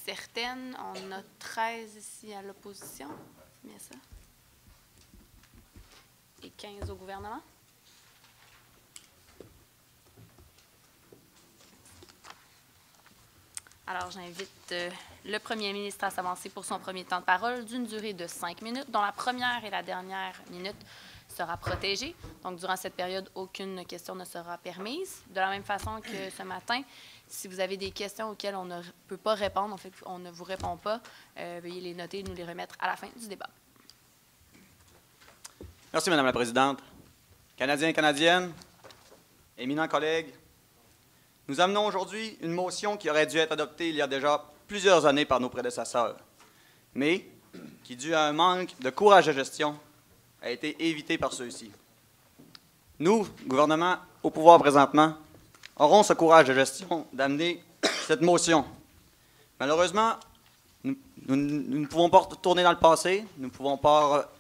certaine. On a 13 ici à l'opposition. C'est bien ça. Et 15 au gouvernement. Alors, j'invite le premier ministre à s'avancer pour son premier temps de parole d'une durée de 5 minutes, dont la première et la dernière minute sera protégée. Donc, durant cette période, aucune question ne sera permise. De la même façon que ce matin, si vous avez des questions auxquelles on ne peut pas répondre, en fait, on ne vous répond pas, veuillez les noter et nous les remettre à la fin du débat. Merci, Madame la Présidente. Canadiens et Canadiennes, éminents collègues, nous amenons aujourd'hui une motion qui aurait dû être adoptée il y a déjà plusieurs années par nos prédécesseurs, mais qui, dû à un manque de courage de gestion, a été évitée par ceux-ci. Nous, gouvernement au pouvoir présentement, aurons ce courage de gestion d'amener cette motion. Malheureusement, nous ne pouvons pas retourner dans le passé, nous ne pouvons pas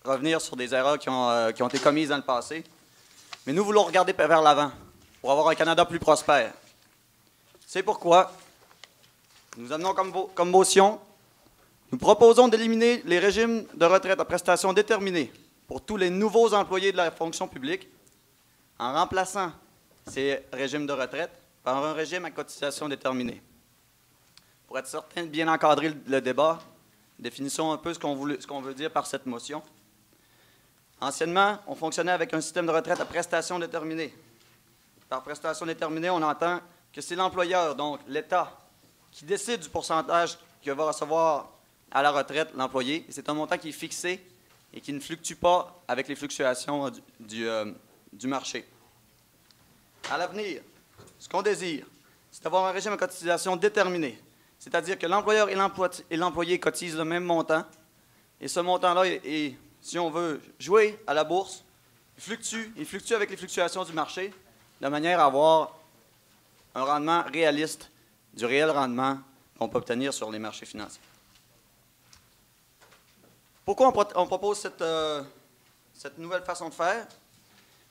revenir sur des erreurs qui ont été commises dans le passé, mais nous voulons regarder vers l'avant pour avoir un Canada plus prospère. C'est pourquoi nous amenons comme motion, nous proposons d'éliminer les régimes de retraite à prestations déterminées pour tous les nouveaux employés de la fonction publique en remplaçant ces régimes de retraite par un régime à cotisation déterminée. Pour être certain de bien encadrer le débat, définissons un peu ce qu'on veut dire par cette motion. Anciennement, on fonctionnait avec un système de retraite à prestations déterminées. Par prestation déterminée, on entend que c'est l'employeur, donc l'État, qui décide du pourcentage que va recevoir à la retraite l'employé. C'est un montant qui est fixé et qui ne fluctue pas avec les fluctuations du marché. À l'avenir, ce qu'on désire, c'est d'avoir un régime de cotisation déterminé, c'est-à-dire que l'employeur et l'employé cotisent le même montant, et ce montant-là est, si on veut jouer à la bourse, il fluctue avec les fluctuations du marché, de manière à avoir un rendement réaliste du réel rendement qu'on peut obtenir sur les marchés financiers. Pourquoi on propose cette nouvelle façon de faire?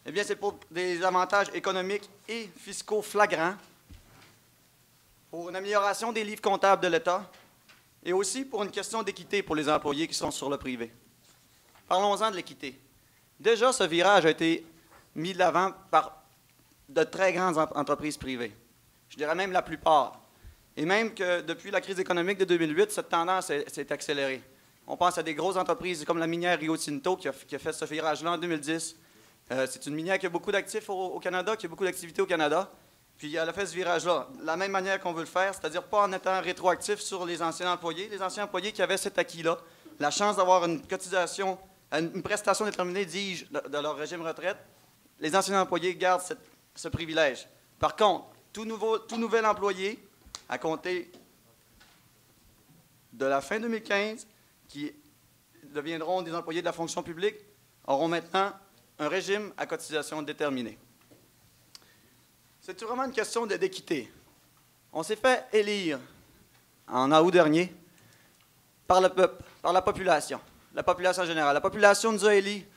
Eh bien, c'est pour des avantages économiques et fiscaux flagrants, pour une amélioration des livres comptables de l'État et aussi pour une question d'équité pour les employés qui sont sur le privé. Parlons-en de l'équité. Déjà, ce virage a été mis de l'avant par de très grandes entreprises privées. Je dirais même la plupart. Et même que depuis la crise économique de 2008, cette tendance s'est accélérée. On pense à des grosses entreprises comme la minière Rio Tinto qui a fait ce virage-là en 2010. C'est une minière qui a beaucoup d'actifs au Canada, qui a beaucoup d'activités au Canada. Puis elle a fait ce virage-là. De la même manière qu'on veut le faire, c'est-à-dire pas en étant rétroactif sur les anciens employés qui avaient cet acquis-là, la chance d'avoir une cotisation, une prestation déterminée, dis-je, de leur régime retraite, les anciens employés gardent ce privilège. Par contre, tout nouvel employé, à compter de la fin 2015, qui deviendront des employés de la fonction publique, auront maintenant un régime à cotisation déterminée. C'est vraiment une question d'équité. On s'est fait élire en août dernier par le peuple, par la population générale. La population nous a élus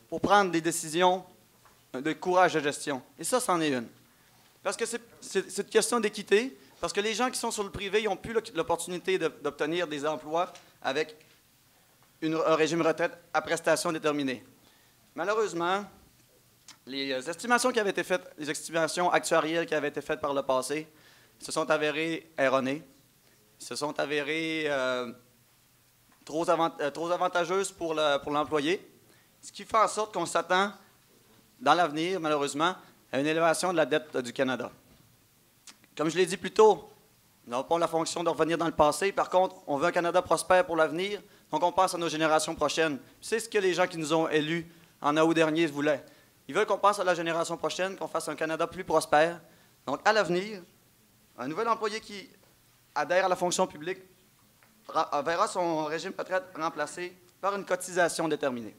pour prendre des décisions de courage de gestion. Et ça, c'en est une. Parce que c'est une question d'équité, parce que les gens qui sont sur le privé n'ont plus l'opportunité d'obtenir des emplois avec un régime retraite à prestations déterminées. Malheureusement, les estimations qui avaient été faites, les estimations actuarielles qui avaient été faites par le passé, se sont avérées erronées, se sont avérées trop avantageuses pour l'employé, ce qui fait en sorte qu'on s'attend, dans l'avenir, malheureusement, à une élévation de la dette du Canada. Comme je l'ai dit plus tôt, nous n'avons pas la fonction de revenir dans le passé. Par contre, on veut un Canada prospère pour l'avenir, donc on pense à nos générations prochaines. C'est ce que les gens qui nous ont élus en août dernier voulaient. Ils veulent qu'on pense à la génération prochaine, qu'on fasse un Canada plus prospère. Donc, à l'avenir, un nouvel employé qui adhère à la fonction publique verra son régime de retraite remplacé par une cotisation déterminée.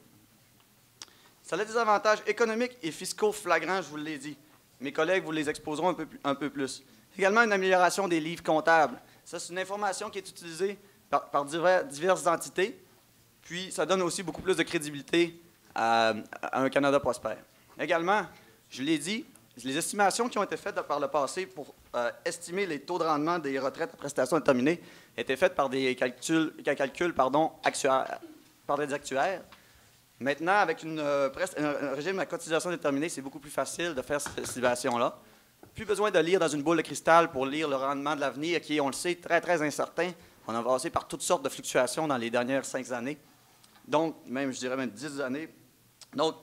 Ça a des avantages économiques et fiscaux flagrants, je vous l'ai dit. Mes collègues vous les exposeront un peu plus. Également, une amélioration des livres comptables. Ça, c'est une information qui est utilisée par diverses entités, puis ça donne aussi beaucoup plus de crédibilité à un Canada prospère. Également, je l'ai dit, Les estimations qui ont été faites par le passé pour estimer les taux de rendement des retraites à prestations déterminées étaient faites par des calculs par des actuaires. Maintenant, avec un régime à cotisation déterminée, c'est beaucoup plus facile de faire cette estimation-là. Plus besoin de lire dans une boule de cristal pour lire le rendement de l'avenir qui est, on le sait, très, très incertain. On a passé par toutes sortes de fluctuations dans les dernières 5 années. Donc, même, je dirais même 10 années. Donc,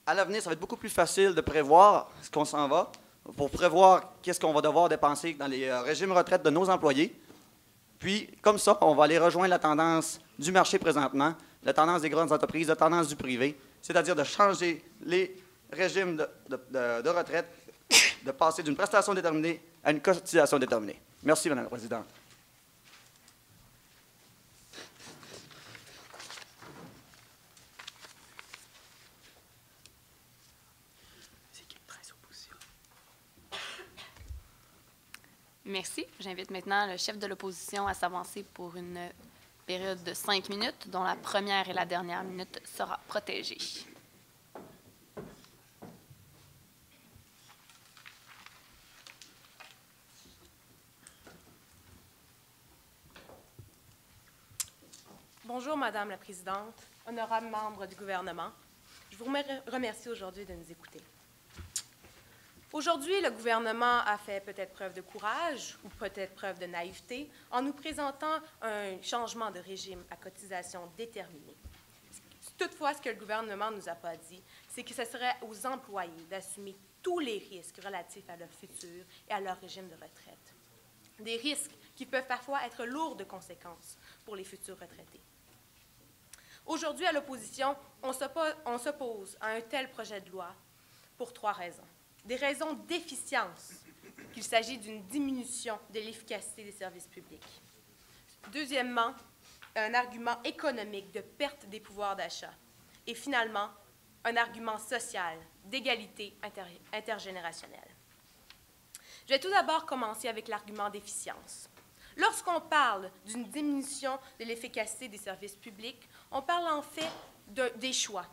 à l'avenir, ça va être beaucoup plus facile de prévoir ce qu'on s'en va, pour prévoir qu'est-ce qu'on va devoir dépenser dans les régimes retraite de nos employés. Puis, comme ça, on va aller rejoindre la tendance du marché présentement, la tendance des grandes entreprises, la tendance du privé, c'est-à-dire de changer les régimes de retraite, de passer d'une prestation déterminée à une cotisation déterminée. Merci, Mme la Présidente. Merci. J'invite maintenant le chef de l'opposition à s'avancer pour une période de 5 minutes, dont la première et la dernière minute sera protégée. Bonjour, Madame la Présidente, honorables membres du gouvernement. Je vous remercie aujourd'hui de nous écouter. Aujourd'hui, le gouvernement a fait peut-être preuve de courage ou peut-être preuve de naïveté en nous présentant un changement de régime à cotisation déterminée. Toutefois, ce que le gouvernement ne nous a pas dit, c'est que ce serait aux employés d'assumer tous les risques relatifs à leur futur et à leur régime de retraite. Des risques qui peuvent parfois être lourds de conséquences pour les futurs retraités. Aujourd'hui, à l'opposition, on s'oppose à un tel projet de loi pour 3 raisons. Des raisons d'efficience, qu'il s'agit d'une diminution de l'efficacité des services publics. Deuxièmement, un argument économique de perte des pouvoirs d'achat. Et finalement, un argument social d'égalité intergénérationnelle. Je vais tout d'abord commencer avec l'argument d'efficience. Lorsqu'on parle d'une diminution de l'efficacité des services publics, on parle en fait des choix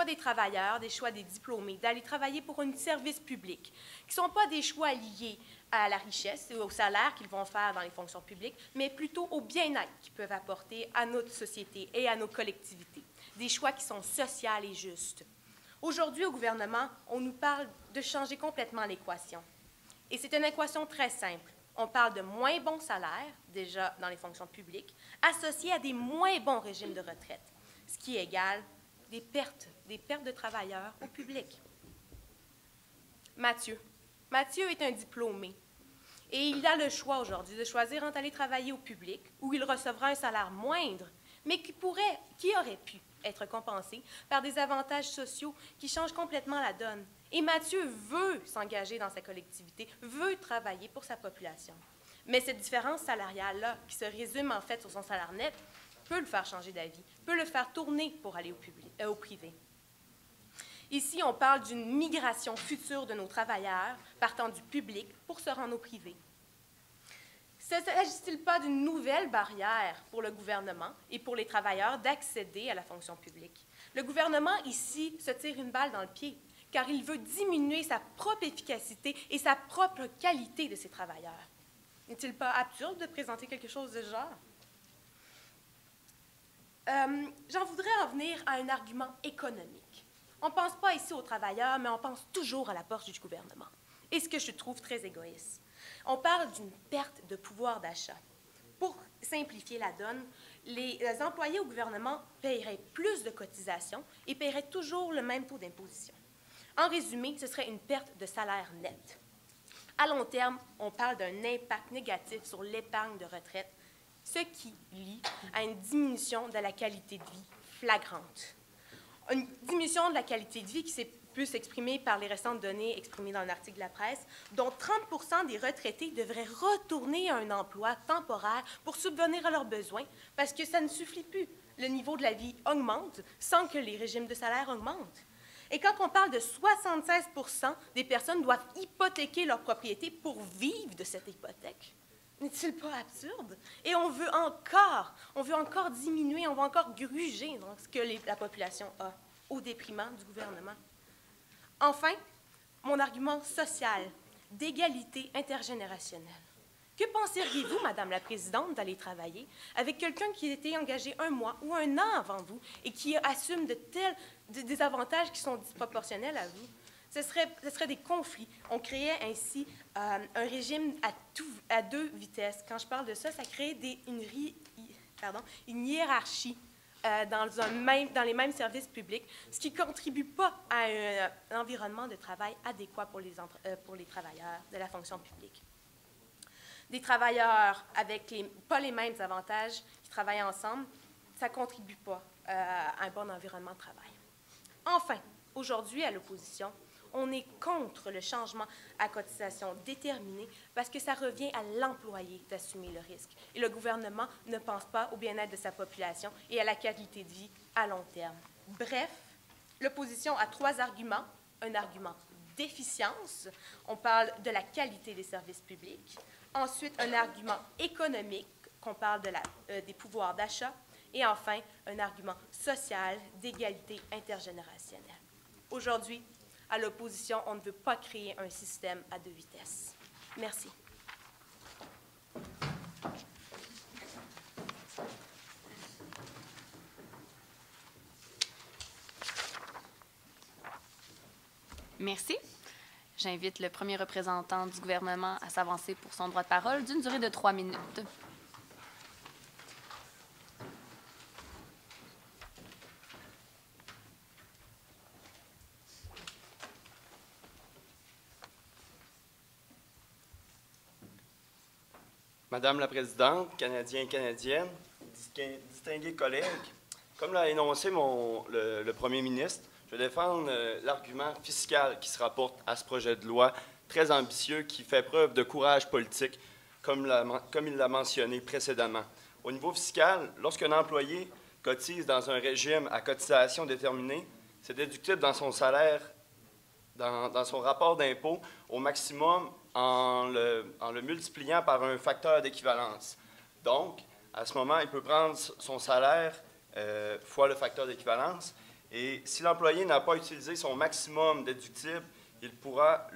des travailleurs, des choix des diplômés, d'aller travailler pour un service public, qui ne sont pas des choix liés à la richesse et au salaire qu'ils vont faire dans les fonctions publiques, mais plutôt au bien-être qu'ils peuvent apporter à notre société et à nos collectivités. Des choix qui sont sociaux et justes. Aujourd'hui, au gouvernement, on nous parle de changer complètement l'équation. Et c'est une équation très simple. On parle de moins bons salaires, déjà dans les fonctions publiques, associés à des moins bons régimes de retraite, ce qui égale des pertes de travailleurs au public. Mathieu est un diplômé et il a le choix aujourd'hui de choisir entre aller travailler au public où il recevra un salaire moindre, mais qui aurait pu être compensé par des avantages sociaux qui changent complètement la donne. Et Mathieu veut s'engager dans sa collectivité, veut travailler pour sa population. Mais cette différence salariale-là, qui se résume en fait sur son salaire net, peut le faire changer d'avis, peut le faire tourner pour aller au privé. Ici, on parle d'une migration future de nos travailleurs partant du public pour se rendre au privé. Ne s'agit-il pas d'une nouvelle barrière pour le gouvernement et pour les travailleurs d'accéder à la fonction publique? Le gouvernement, ici, se tire une balle dans le pied, car il veut diminuer sa propre efficacité et sa propre qualité de ses travailleurs. N'est-il pas absurde de présenter quelque chose de ce genre? J'en voudrais en venir à un argument économique. On ne pense pas ici aux travailleurs, mais on pense toujours à la poche du gouvernement. Et ce que je trouve très égoïste. On parle d'une perte de pouvoir d'achat. Pour simplifier la donne, les employés au gouvernement paieraient plus de cotisations et paieraient toujours le même taux d'imposition. En résumé, ce serait une perte de salaire net. À long terme, on parle d'un impact négatif sur l'épargne de retraite, ce qui lie à une diminution de la qualité de vie flagrante. Une diminution de la qualité de vie qui peut s'exprimer par les récentes données exprimées dans un article de la presse, dont 30 % des retraités devraient retourner à un emploi temporaire pour subvenir à leurs besoins, parce que ça ne suffit plus. Le niveau de la vie augmente sans que les régimes de salaire augmentent. Et quand on parle de 76 % des personnes doivent hypothéquer leur propriété pour vivre de cette hypothèque, n'est-il pas absurde? Et on veut encore diminuer, on veut encore gruger dans ce que la population a, au détriment du gouvernement. Enfin, mon argument social, d'égalité intergénérationnelle. Que penseriez-vous, Madame la Présidente, d'aller travailler avec quelqu'un qui a été engagé 1 mois ou 1 an avant vous et qui assume des avantages qui sont disproportionnels à vous? Ce serait des conflits. On créait ainsi un régime à 2 vitesses. Quand je parle de ça, ça crée une hiérarchie dans les mêmes services publics, ce qui ne contribue pas à un environnement de travail adéquat pour les travailleurs de la fonction publique. Des travailleurs avec pas les mêmes avantages qui travaillent ensemble, ça ne contribue pas à un bon environnement de travail. Enfin, aujourd'hui, à l'opposition, on est contre le changement à cotisation déterminée parce que ça revient à l'employé d'assumer le risque. Et le gouvernement ne pense pas au bien-être de sa population et à la qualité de vie à long terme. Bref, l'opposition a 3 arguments. Un argument d'efficience, on parle de la qualité des services publics. Ensuite, un argument économique, qu'on parle des pouvoirs d'achat. Et enfin, un argument social d'égalité intergénérationnelle. Aujourd'hui, à l'opposition, on ne veut pas créer un système à 2 vitesses. Merci. Merci. J'invite le premier représentant du gouvernement à s'avancer pour son droit de parole d'une durée de 3 minutes. Madame la Présidente, Canadiens et Canadiennes, distingués collègues, comme l'a énoncé le Premier ministre, je vais défendre l'argument fiscal qui se rapporte à ce projet de loi très ambitieux qui fait preuve de courage politique, comme il l'a mentionné précédemment. Au niveau fiscal, lorsqu'un employé cotise dans un régime à cotisation déterminée, c'est déductible dans son salaire, dans son rapport d'impôt, au maximum en le multipliant par un facteur d'équivalence. Donc, à ce moment, il peut prendre son salaire fois le facteur d'équivalence. Et si l'employé n'a pas utilisé son maximum déductible, il pourra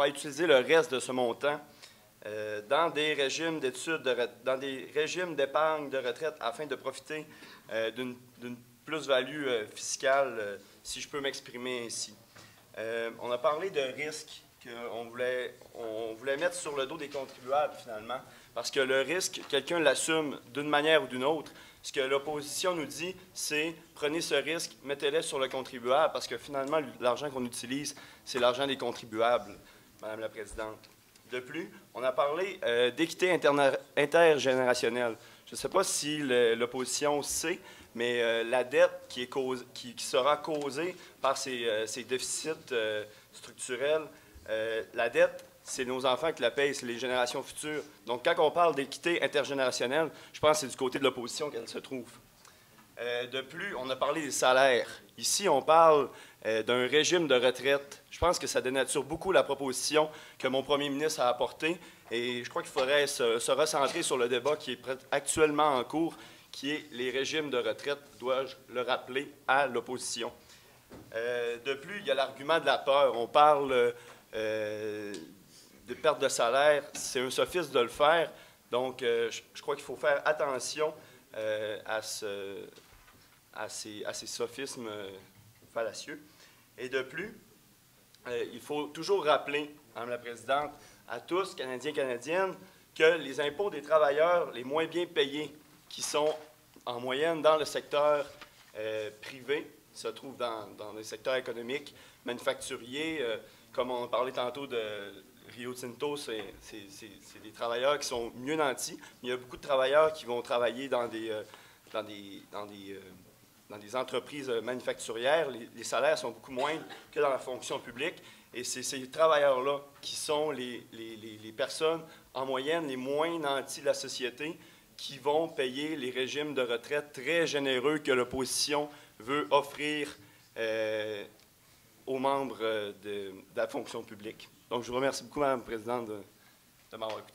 utiliser le reste de ce montant dans des régimes dans des régimes d'épargne de retraite afin de profiter d'une plus-value fiscale, si je peux m'exprimer ainsi. On a parlé de risques qu'on voulait mettre sur le dos des contribuables, finalement, parce que le risque, quelqu'un l'assume d'une manière ou d'une autre. Ce que l'opposition nous dit, c'est prenez ce risque, mettez-le sur le contribuable, parce que finalement, l'argent qu'on utilise, c'est l'argent des contribuables, Madame la Présidente. De plus, on a parlé d'équité intergénérationnelle. Je ne sais pas si l'opposition sait, mais la dette qui sera causée par ces déficits structurels, la dette, c'est nos enfants qui la payent, c'est les générations futures. Donc, quand on parle d'équité intergénérationnelle, je pense que c'est du côté de l'opposition qu'elle se trouve. De plus, on a parlé des salaires. Ici, on parle d'un régime de retraite. Je pense que ça dénature beaucoup la proposition que mon premier ministre a apportée. Et je crois qu'il faudrait se recentrer sur le débat qui est actuellement en cours, qui est les régimes de retraite, dois-je le rappeler, à l'opposition. De plus, il y a l'argument de la peur. On parle de perte de salaire. C'est un sophisme de le faire. Donc, je crois qu'il faut faire attention à ces sophismes fallacieux. Et de plus, il faut toujours rappeler, Madame la Présidente, à tous, Canadiens et Canadiennes, que les impôts des travailleurs les moins bien payés, qui sont en moyenne dans le secteur privé, se trouvent dans les secteurs économiques, manufacturiers, comme on parlait tantôt de Rio Tinto, c'est des travailleurs qui sont mieux nantis. Il y a beaucoup de travailleurs qui vont travailler dans des entreprises manufacturières. Les salaires sont beaucoup moindres que dans la fonction publique. Et c'est ces travailleurs-là qui sont les personnes, en moyenne, les moins nantis de la société, qui vont payer les régimes de retraite très généreux que l'opposition veut offrir aux membres de la fonction publique. Donc, je vous remercie beaucoup, Mme la Présidente, de m'avoir écouté.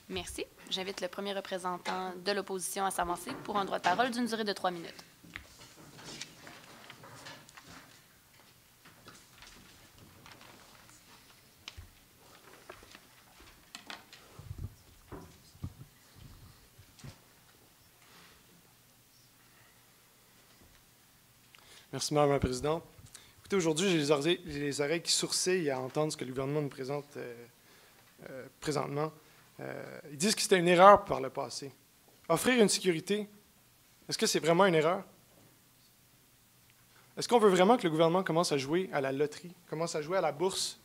Merci. J'invite le premier représentant de l'opposition à s'avancer pour un droit de parole d'une durée de 3 minutes. Merci, Madame la Présidente. Écoutez, aujourd'hui, j'ai les oreilles qui sourcillent à entendre ce que le gouvernement nous présente présentement. Ils disent que c'était une erreur par le passé. Offrir une sécurité, est-ce que c'est vraiment une erreur? Est-ce qu'on veut vraiment que le gouvernement commence à jouer à la loterie, commence à jouer à la bourse?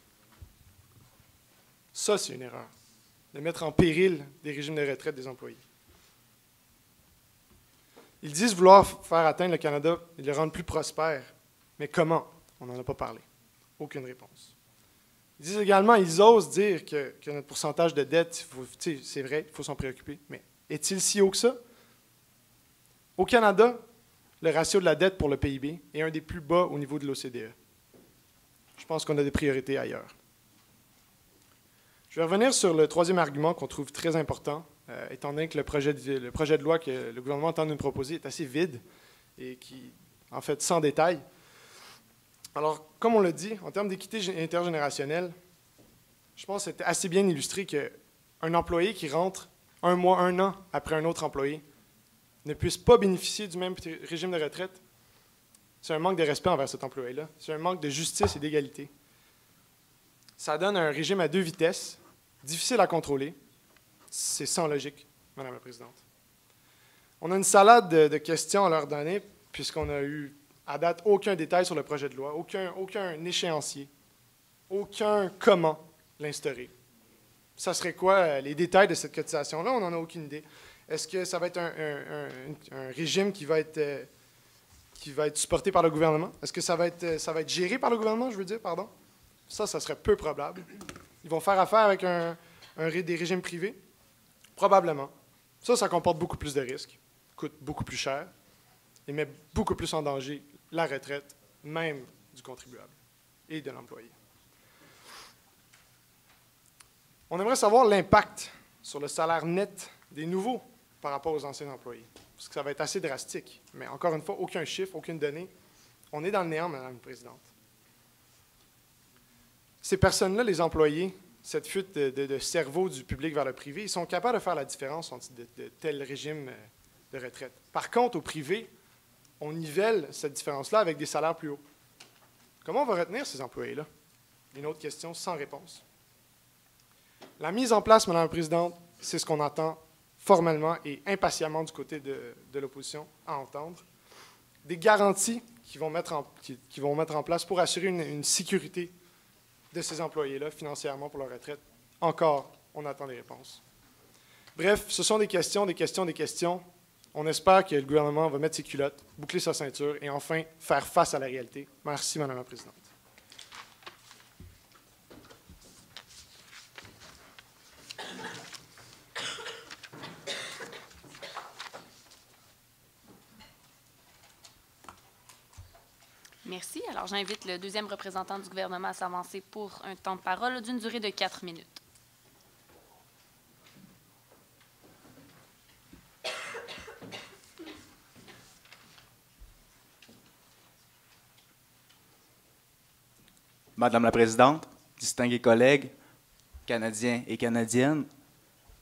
Ça, c'est une erreur, de mettre en péril des régimes de retraite des employés. Ils disent vouloir faire atteindre le Canada et le rendre plus prospère. Mais comment? On n'en a pas parlé. Aucune réponse. Ils disent également, ils osent dire que notre pourcentage de dette, c'est vrai, il faut s'en préoccuper, mais est-il si haut que ça? Au Canada, le ratio de la dette pour le PIB est un des plus bas au niveau de l'OCDE. Je pense qu'on a des priorités ailleurs. Je vais revenir sur le troisième argument qu'on trouve très important, étant donné que le projet de loi que le gouvernement tente de nous proposer est assez vide et qui, en fait, sans détail. Alors, comme on l'a dit, en termes d'équité intergénérationnelle, je pense que c'était assez bien illustré qu'un employé qui rentre un mois, un an après un autre employé ne puisse pas bénéficier du même régime de retraite. C'est un manque de respect envers cet employé-là. C'est un manque de justice et d'égalité. Ça donne un régime à deux vitesses, difficile à contrôler. C'est sans logique, Madame la Présidente. On a une salade de questions à leur donner, puisqu'on a eu, à date, aucun détail sur le projet de loi, aucun échéancier, aucun comment l'instaurer. Ça serait quoi les détails de cette cotisation-là? On n'en a aucune idée. Est-ce que ça va être un régime qui va être supporté par le gouvernement? Est-ce que ça va être géré par le gouvernement, je veux dire, pardon? Ça serait peu probable. Ils vont faire affaire avec des régimes privés? Probablement. Ça comporte beaucoup plus de risques, coûte beaucoup plus cher et met beaucoup plus en danger la retraite, même du contribuable et de l'employé. On aimerait savoir l'impact sur le salaire net des nouveaux par rapport aux anciens employés, parce que ça va être assez drastique. Mais encore une fois, aucun chiffre, aucune donnée. On est dans le néant, Madame la Présidente. Ces personnes-là, les employés, cette fuite de cerveau du public vers le privé, ils sont capables de faire la différence entre de tels régimes de retraite. Par contre, au privé, on nivelle cette différence-là avec des salaires plus hauts. Comment on va retenir ces employés-là? Une autre question sans réponse. La mise en place, Madame la Présidente, c'est ce qu'on entend formellement et impatiemment du côté de l'opposition à entendre. Des garanties qu'ils vont mettre en place pour assurer une sécurité de ces employés-là financièrement pour leur retraite. Encore, on attend des réponses. Bref, ce sont des questions, des questions, des questions. On espère que le gouvernement va mettre ses culottes, boucler sa ceinture et enfin faire face à la réalité. Merci, Madame la Présidente. Merci. Alors, j'invite le deuxième représentant du gouvernement à s'avancer pour un temps de parole d'une durée de 4 minutes. Madame la Présidente, distingués collègues, Canadiens et Canadiennes,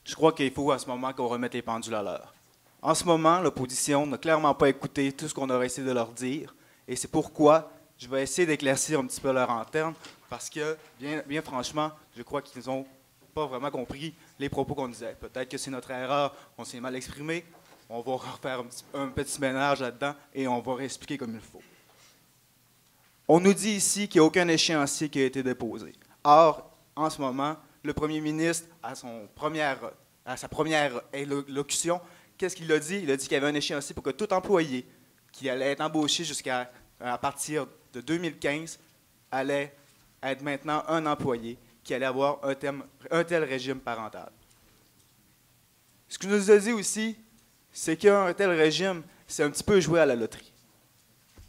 je crois qu'il faut à ce moment qu'on remette les pendules à l'heure. En ce moment, l'opposition n'a clairement pas écouté tout ce qu'on aurait essayé de leur dire, et c'est pourquoi je vais essayer d'éclaircir un petit peu leur antenne, parce que, bien franchement, je crois qu'ils n'ont pas vraiment compris les propos qu'on disait. Peut-être que c'est notre erreur, on s'est mal exprimé, on va refaire un petit ménage là-dedans, et on va réexpliquer comme il faut. On nous dit ici qu'il n'y a aucun échéancier qui a été déposé. Or, en ce moment, le premier ministre, à sa première élocution, qu'est-ce qu'il a dit? Il a dit qu'il y avait un échéancier pour que tout employé qui allait être embauché à partir de 2015 allait être maintenant un employé qui allait avoir un tel régime parental. Ce qu'il nous a dit aussi, c'est qu'un tel régime, c'est un petit peu jouer à la loterie.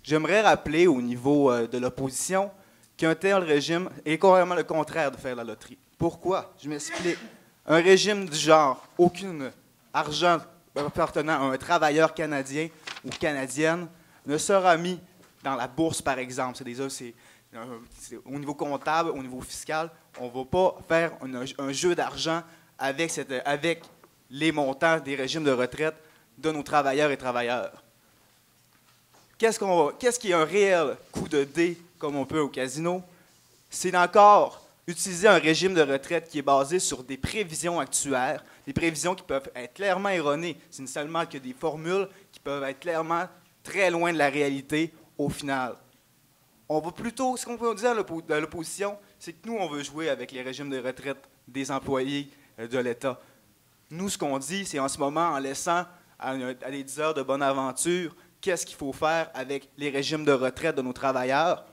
J'aimerais rappeler au niveau de l'opposition qu'un tel régime est carrément le contraire de faire la loterie. Pourquoi? Je m'explique. Un régime du genre, aucun argent appartenant à un travailleur canadien ou canadienne ne sera mis dans la bourse, par exemple. C'est au niveau comptable, au niveau fiscal, on ne va pas faire un jeu d'argent avec les montants des régimes de retraite de nos travailleurs et travailleurs. Qu'est-ce qui est un réel coup de dé, comme on peut au casino? C'est encore utiliser un régime de retraite qui est basé sur des prévisions actuaires, des prévisions qui peuvent être clairement erronées. C'est seulement que des formules qui peuvent être clairement très loin de la réalité au final. On va plutôt, ce qu'on peut dire dans l'opposition, c'est que nous, on veut jouer avec les régimes de retraite des employés de l'État. Nous, ce qu'on dit, c'est en ce moment, en laissant à des diseurs de bonne aventure, qu'est-ce qu'il faut faire avec les régimes de retraite de nos travailleurs,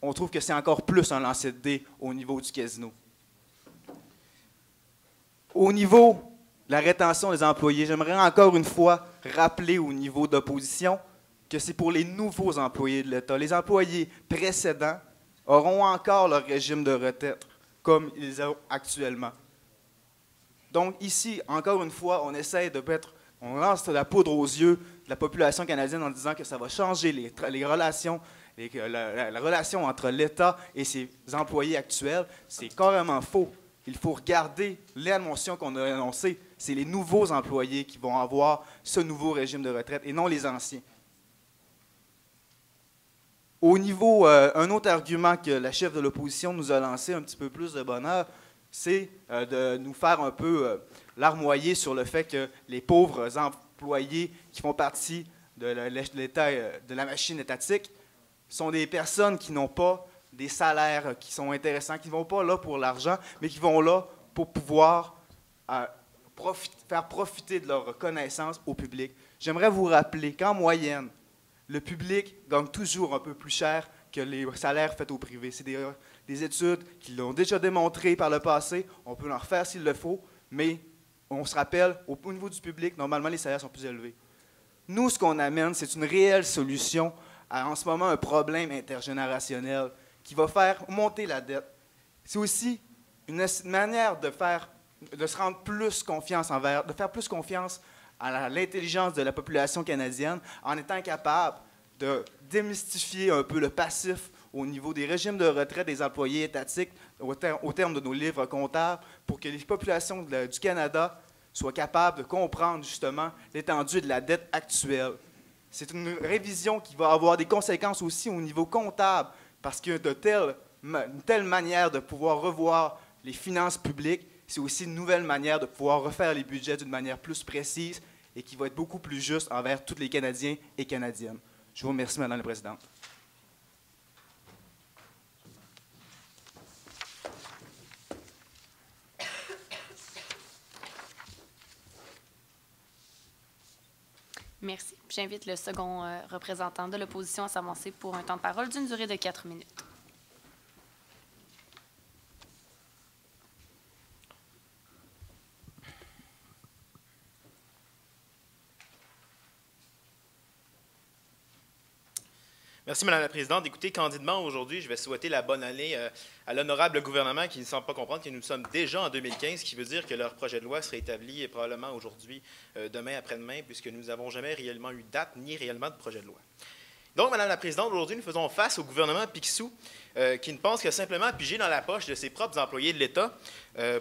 on trouve que c'est encore plus un lancer de dés au niveau du casino. Au niveau de la rétention des employés, j'aimerais encore une fois rappeler au niveau d'opposition que c'est pour les nouveaux employés de l'État. Les employés précédents auront encore leur régime de retraite comme ils ont actuellement. Donc ici, encore une fois, on essaie de mettre, on lance de la poudre aux yeux de la population canadienne en disant que ça va changer les relations, la relation entre l'État et ses employés actuels. C'est carrément faux. Il faut regarder les motions qu'on a annoncées. C'est les nouveaux employés qui vont avoir ce nouveau régime de retraite et non les anciens. Au niveau, un autre argument que la chef de l'opposition nous a lancé un petit peu plus de bonheur, c'est de nous faire un peu larmoyer sur le fait que les pauvres employés qui font partie de l'État, de la machine étatique sont des personnes qui n'ont pas des salaires qui sont intéressants, qui ne vont pas là pour l'argent, mais qui vont là pour pouvoir faire profiter de leur connaissance au public. J'aimerais vous rappeler qu'en moyenne, le public gagne toujours un peu plus cher que les salaires faits au privé. C'est des études qui l'ont déjà démontré par le passé. On peut en refaire s'il le faut, mais on se rappelle, au niveau du public, normalement, les salaires sont plus élevés. Nous, ce qu'on amène, c'est une réelle solution à, en ce moment, un problème intergénérationnel qui va faire monter la dette. C'est aussi une manière de se rendre plus confiance de faire plus confiance à l'intelligence de la population canadienne en étant capable de démystifier un peu le passif au niveau des régimes de retraite des employés étatiques au terme de nos livres comptables pour que les populations du Canada soient capables de comprendre justement l'étendue de la dette actuelle. C'est une révision qui va avoir des conséquences aussi au niveau comptable parce que une telle manière de pouvoir revoir les finances publiques, c'est aussi une nouvelle manière de pouvoir refaire les budgets d'une manière plus précise et qui va être beaucoup plus juste envers tous les Canadiens et Canadiennes. Je vous remercie, Madame la Présidente. Merci. J'invite le second représentant de l'opposition à s'avancer pour un temps de parole d'une durée de 4 minutes. Merci, Mme la Présidente. Écoutez, candidement, aujourd'hui, je vais souhaiter la bonne année à l'honorable gouvernement qui ne semble pas comprendre que nous sommes déjà en 2015, ce qui veut dire que leur projet de loi serait établi probablement aujourd'hui, demain, après-demain, puisque nous n'avons jamais réellement eu de date ni réellement de projet de loi. Donc, Mme la Présidente, aujourd'hui, nous faisons face au gouvernement Picsou qui ne pense que simplement à piger dans la poche de ses propres employés de l'État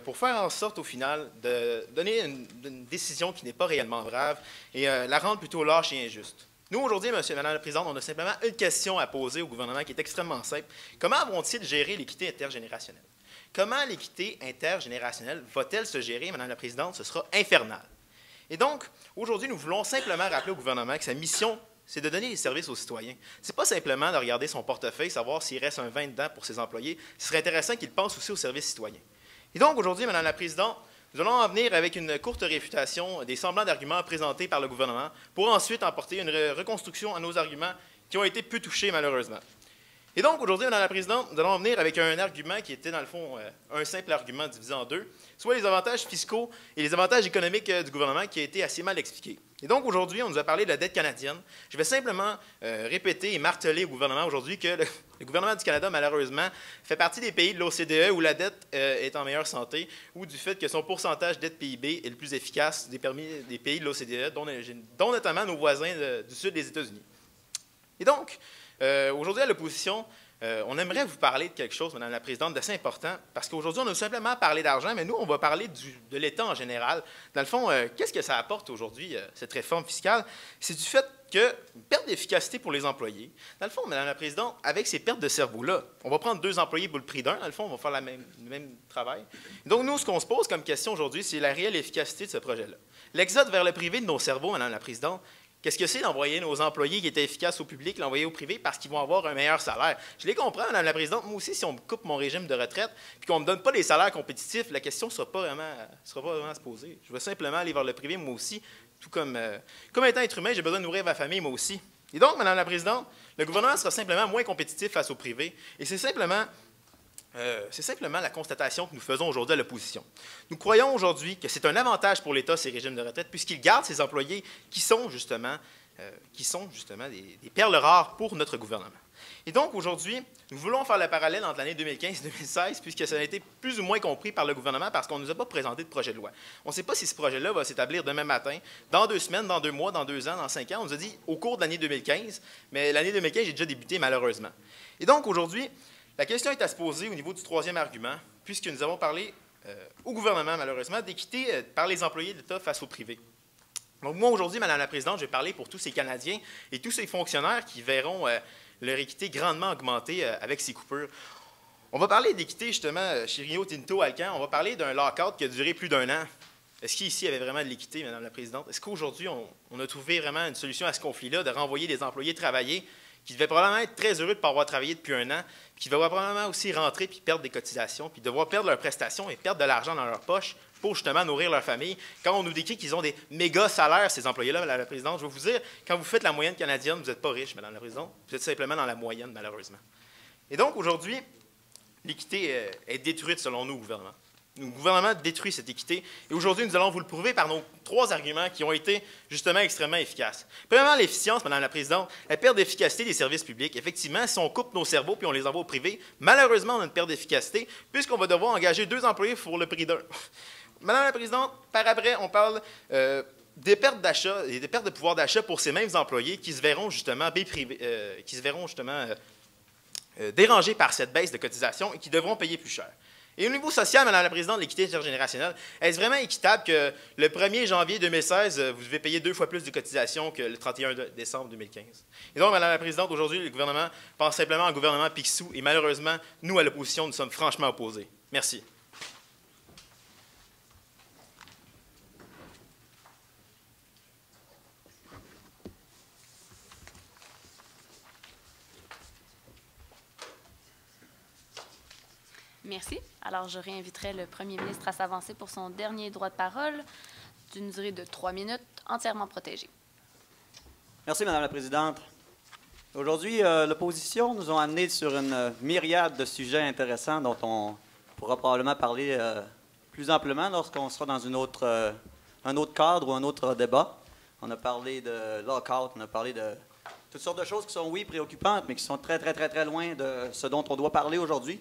pour faire en sorte, au final, de donner une décision qui n'est pas réellement brave et la rendre plutôt lâche et injuste. Nous, aujourd'hui, Madame la Présidente, on a simplement une question à poser au gouvernement qui est extrêmement simple. Comment vont-ils gérer l'équité intergénérationnelle? Comment l'équité intergénérationnelle va-t-elle se gérer, Madame la Présidente? Ce sera infernal. Et donc, aujourd'hui, nous voulons simplement rappeler au gouvernement que sa mission, c'est de donner des services aux citoyens. Ce n'est pas simplement de regarder son portefeuille, savoir s'il reste un 20 dedans pour ses employés. Ce serait intéressant qu'il pense aussi aux services citoyens. Et donc, aujourd'hui, Madame la Présidente, nous allons en venir avec une courte réfutation des semblants d'arguments présentés par le gouvernement pour ensuite emporter une reconstruction à nos arguments qui ont été peu touchés, malheureusement. Et donc, aujourd'hui, Madame la Présidente, nous allons en venir avec un argument qui était, dans le fond, un simple argument divisé en deux, soit les avantages fiscaux et les avantages économiques du gouvernement qui a été assez mal expliqué. Et donc, aujourd'hui, on nous a parlé de la dette canadienne. Je vais simplement répéter et marteler au gouvernement aujourd'hui que le gouvernement du Canada, malheureusement, fait partie des pays de l'OCDE où la dette est en meilleure santé ou du fait que son pourcentage dette PIB est le plus efficace des pays de l'OCDE, dont notamment nos voisins du sud des États-Unis. Et donc, aujourd'hui, à l'opposition, on aimerait vous parler de quelque chose, Madame la Présidente, d'assez important, parce qu'aujourd'hui, on a simplement parlé d'argent, mais nous, on va parler de l'État en général. Dans le fond, qu'est-ce que ça apporte aujourd'hui, cette réforme fiscale? C'est du fait que une perte d'efficacité pour les employés. Dans le fond, Madame la Présidente, avec ces pertes de cerveau-là, on va prendre 2 employés pour le prix d'un. Dans le fond, on va faire le même travail. Donc, nous, ce qu'on se pose comme question aujourd'hui, c'est la réelle efficacité de ce projet-là. L'exode vers le privé de nos cerveaux, Madame la Présidente, qu'est-ce que c'est d'envoyer nos employés qui étaient efficaces au public, l'envoyer au privé parce qu'ils vont avoir un meilleur salaire? Je les comprends, Madame la Présidente. Moi aussi, si on me coupe mon régime de retraite et qu'on ne me donne pas des salaires compétitifs, la question ne sera pas vraiment à se poser. Je veux simplement aller vers le privé, moi aussi, tout comme étant être humain, j'ai besoin de nourrir ma famille, moi aussi. Et donc, Madame la Présidente, le gouvernement sera simplement moins compétitif face au privé. Et c'est simplement la constatation que nous faisons aujourd'hui à l'opposition. Nous croyons aujourd'hui que c'est un avantage pour l'État, ces régimes de retraite, puisqu'il garde ses employés qui sont justement des perles rares pour notre gouvernement. Et donc, aujourd'hui, nous voulons faire le parallèle entre l'année 2015 et 2016, puisque ça a été plus ou moins compris par le gouvernement parce qu'on ne nous a pas présenté de projet de loi. On ne sait pas si ce projet-là va s'établir demain matin, dans 2 semaines, dans 2 mois, dans 2 ans, dans 5 ans. On nous a dit au cours de l'année 2015, mais l'année 2015 j'ai déjà débuté malheureusement. Et donc, aujourd'hui, la question est à se poser au niveau du 3e argument, puisque nous avons parlé au gouvernement, malheureusement, d'équité par les employés de l'État face au privé. Donc, moi, aujourd'hui, Madame la Présidente, je vais parler pour tous ces Canadiens et tous ces fonctionnaires qui verront leur équité grandement augmenter avec ces coupures. On va parler d'équité, justement, chez Rio Tinto Alcan. On va parler d'un lock-out qui a duré plus d'1 an. Est-ce qu'ici, il y avait vraiment de l'équité, Madame la Présidente? Est-ce qu'aujourd'hui, on a trouvé vraiment une solution à ce conflit-là, de renvoyer des employés travailler qui devaient probablement être très heureux de ne pas avoir travaillé depuis 1 an, puis qui devaient probablement aussi rentrer puis perdre des cotisations, puis devoir perdre leurs prestations et perdre de l'argent dans leur poche pour justement nourrir leur famille. Quand on nous décrit qu'ils ont des méga salaires, ces employés-là, Madame la Présidente, je vais vous dire, quand vous faites la moyenne canadienne, vous n'êtes pas riche, Madame la Présidente. Vous êtes simplement dans la moyenne, malheureusement. Et donc, aujourd'hui, l'équité est détruite selon nous, au gouvernement. Le gouvernement détruit cette équité. Et aujourd'hui, nous allons vous le prouver par nos 3 arguments qui ont été justement extrêmement efficaces. Premièrement, l'efficience, Madame la Présidente, la perte d'efficacité des services publics. Effectivement, si on coupe nos cerveaux puis on les envoie au privé, malheureusement, on a une perte d'efficacité puisqu'on va devoir engager 2 employés pour le prix d'1. Madame la Présidente, par après, on parle des pertes d'achat et des pertes de pouvoir d'achat pour ces mêmes employés qui se verront justement dérangés par cette baisse de cotisation et qui devront payer plus cher. Et au niveau social, Madame la Présidente, l'équité intergénérationnelle, est-ce vraiment équitable que le 1er janvier 2016, vous devez payer 2 fois plus de cotisations que le 31 décembre 2015? Et donc, Madame la Présidente, aujourd'hui, le gouvernement pense simplement au gouvernement Picsou et malheureusement, nous, à l'opposition, nous sommes franchement opposés. Merci. Merci. Alors, je réinviterai le premier ministre à s'avancer pour son dernier droit de parole d'une durée de 3 minutes, entièrement protégé. Merci, Madame la Présidente. Aujourd'hui, l'opposition nous a amenés sur une myriade de sujets intéressants dont on pourra probablement parler plus amplement lorsqu'on sera dans un autre cadre ou un autre débat. On a parlé de lockout, on a parlé de toutes sortes de choses qui sont, oui, préoccupantes, mais qui sont très, très, très, très loin de ce dont on doit parler aujourd'hui.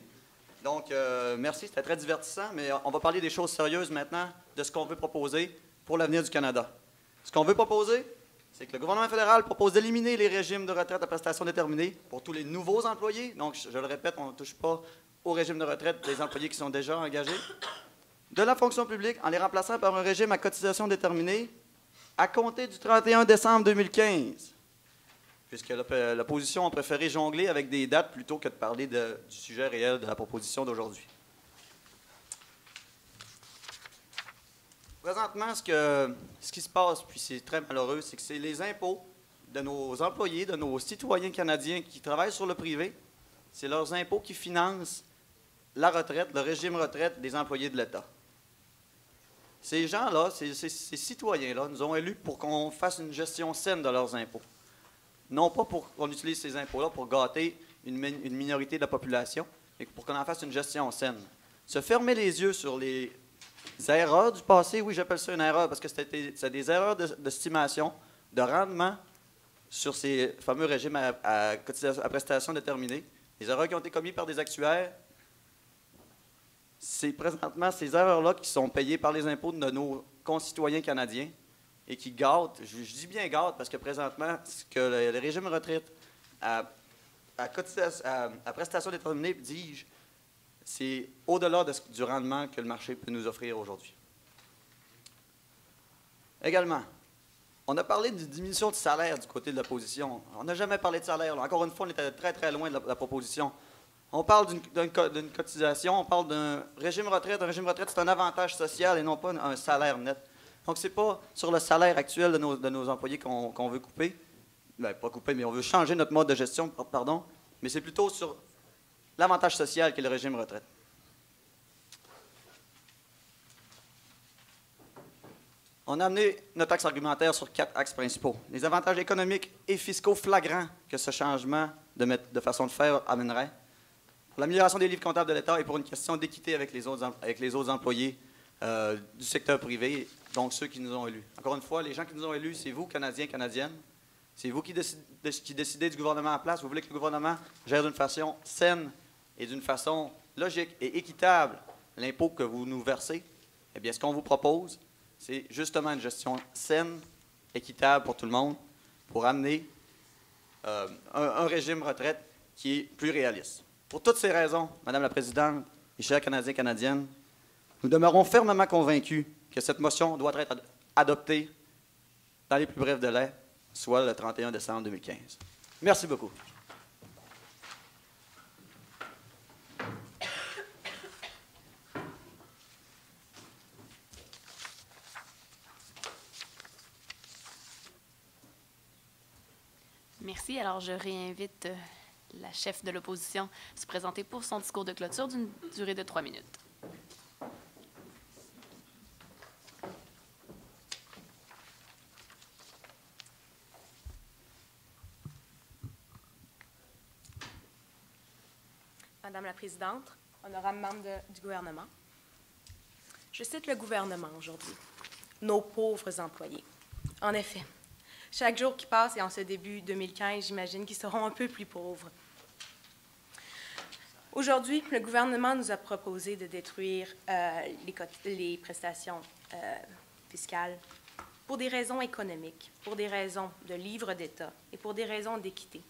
Donc, merci, c'était très divertissant, mais on va parler des choses sérieuses maintenant, de ce qu'on veut proposer pour l'avenir du Canada. Ce qu'on veut proposer, c'est que le gouvernement fédéral propose d'éliminer les régimes de retraite à prestations déterminées pour tous les nouveaux employés. Donc, je le répète, on ne touche pas au régime de retraite des employés qui sont déjà engagés. De la fonction publique, en les remplaçant par un régime à cotisation déterminée à compter du 31 décembre 2015. Puisque l'opposition a préféré jongler avec des dates plutôt que de parler du sujet réel de la proposition d'aujourd'hui. Présentement, ce qui se passe, puis c'est très malheureux, c'est que c'est les impôts de nos employés, de nos citoyens canadiens qui travaillent sur le privé, c'est leurs impôts qui financent la retraite, le régime retraite des employés de l'État. Ces gens-là, ces citoyens-là, nous ont élus pour qu'on fasse une gestion saine de leurs impôts. Non pas pour qu'on utilise ces impôts-là pour gâter une minorité de la population et pour qu'on en fasse une gestion saine. Se fermer les yeux sur les erreurs du passé, oui, j'appelle ça une erreur parce que c'est des erreurs d'estimation, de rendement sur ces fameux régimes à prestations déterminées. Les erreurs qui ont été commises par des actuaires, c'est présentement ces erreurs-là qui sont payées par les impôts de nos concitoyens canadiens et qui gâtent, je dis bien gâtent, parce que présentement, ce que le régime retraite à prestations déterminées, dis-je, c'est au-delà du rendement que le marché peut nous offrir aujourd'hui. Également, on a parlé de diminution de salaire du côté de l'opposition. On n'a jamais parlé de salaire. Là. Encore une fois, on était très, très loin de la proposition. On parle d'une cotisation, on parle d'un régime retraite. Un régime retraite, c'est un avantage social et non pas un salaire net. Donc, ce n'est pas sur le salaire actuel de nos employés qu'on veut couper. Bien, pas couper, mais on veut changer notre mode de gestion, pardon. Mais c'est plutôt sur l'avantage social qu'est le régime retraite. On a amené notre axe argumentaire sur 4 axes principaux. Les avantages économiques et fiscaux flagrants que ce changement de façon de faire amènerait. Pour l'amélioration des livres comptables de l'État et pour une question d'équité avec les autres employés du secteur privé, donc ceux qui nous ont élus. Encore une fois, les gens qui nous ont élus, c'est vous, Canadiens, Canadiennes. C'est vous qui décidez du gouvernement en place. Vous voulez que le gouvernement gère d'une façon saine et d'une façon logique et équitable l'impôt que vous nous versez. Eh bien, ce qu'on vous propose, c'est justement une gestion saine, équitable pour tout le monde, pour amener un régime retraite qui est plus réaliste. Pour toutes ces raisons, Madame la Présidente et chers Canadiens et Canadiennes, nous demeurons fermement convaincus que cette motion doit être adoptée dans les plus brefs délais, soit le 31 décembre 2015. Merci beaucoup. Merci. Alors, je réinvite la chef de l'opposition à se présenter pour son discours de clôture d'une durée de 3 minutes. Madame la Présidente, honorables membres du gouvernement, je cite le gouvernement aujourd'hui. Nos pauvres employés. En effet, chaque jour qui passe et en ce début 2015, j'imagine qu'ils seront un peu plus pauvres. Aujourd'hui, le gouvernement nous a proposé de détruire les prestations fiscales pour des raisons économiques, pour des raisons de livre d'État et pour des raisons d'équité.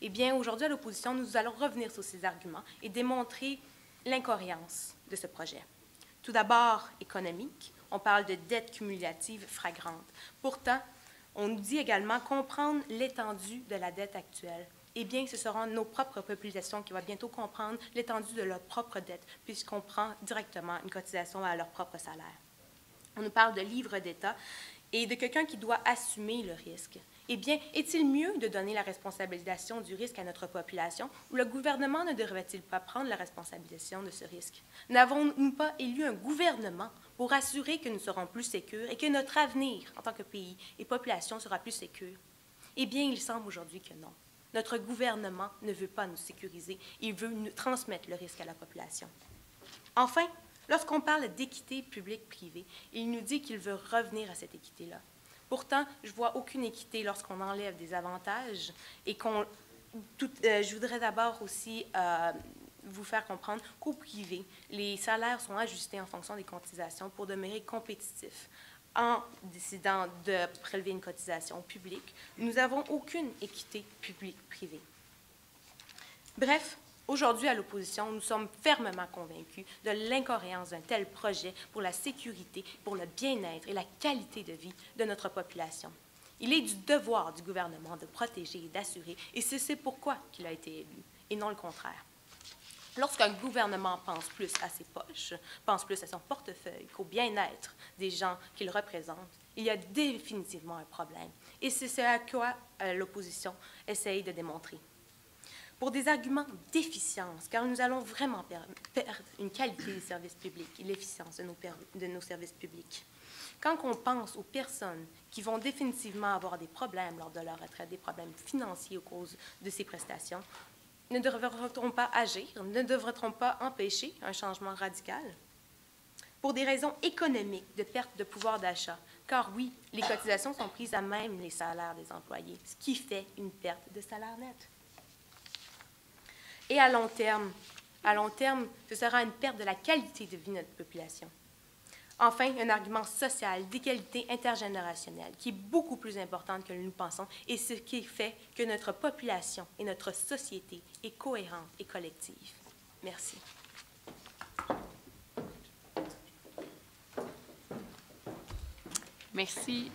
Eh bien, aujourd'hui, à l'opposition, nous allons revenir sur ces arguments et démontrer l'incohérence de ce projet. Tout d'abord, économique, on parle de dette cumulative flagrante. Pourtant, on nous dit également comprendre l'étendue de la dette actuelle. Eh bien, ce seront nos propres populations qui vont bientôt comprendre l'étendue de leur propre dette, puisqu'on prend directement une cotisation à leur propre salaire. On nous parle de livre d'État et de quelqu'un qui doit assumer le risque. Eh bien, est-il mieux de donner la responsabilisation du risque à notre population ou le gouvernement ne devrait-il pas prendre la responsabilisation de ce risque? N'avons-nous pas élu un gouvernement pour assurer que nous serons plus sécures et que notre avenir en tant que pays et population sera plus sécure? Eh bien, il semble aujourd'hui que non. Notre gouvernement ne veut pas nous sécuriser, il veut nous transmettre le risque à la population. Enfin, lorsqu'on parle d'équité publique-privée, il nous dit qu'il veut revenir à cette équité-là. Pourtant, je ne vois aucune équité lorsqu'on enlève des avantages et je voudrais d'abord aussi vous faire comprendre qu'au privé, les salaires sont ajustés en fonction des cotisations pour demeurer compétitifs. En décidant de prélever une cotisation publique, nous n'avons aucune équité publique-privée. Bref, aujourd'hui, à l'opposition, nous sommes fermement convaincus de l'incohérence d'un tel projet pour la sécurité, pour le bien-être et la qualité de vie de notre population. Il est du devoir du gouvernement de protéger et d'assurer, et c'est pourquoi il a été élu, et non le contraire. Lorsqu'un gouvernement pense plus à ses poches, pense plus à son portefeuille qu'au bien-être des gens qu'il représente, il y a définitivement un problème. Et c'est ce à quoi l'opposition essaye de démontrer. Pour des arguments d'efficience, car nous allons vraiment perdre une qualité des services publics et l'efficience de nos services publics. Quand on pense aux personnes qui vont définitivement avoir des problèmes lors de leur retraite, des problèmes financiers à cause de ces prestations, ne devrait-on pas agir? Ne devrait-on pas empêcher un changement radical? Pour des raisons économiques de perte de pouvoir d'achat, car oui, les cotisations sont prises à même les salaires des employés, ce qui fait une perte de salaire net. Et à long terme, ce sera une perte de la qualité de vie de notre population. Enfin, un argument social d'égalité intergénérationnelle qui est beaucoup plus important que nous pensons et ce qui fait que notre population et notre société est cohérente et collective. Merci. Merci,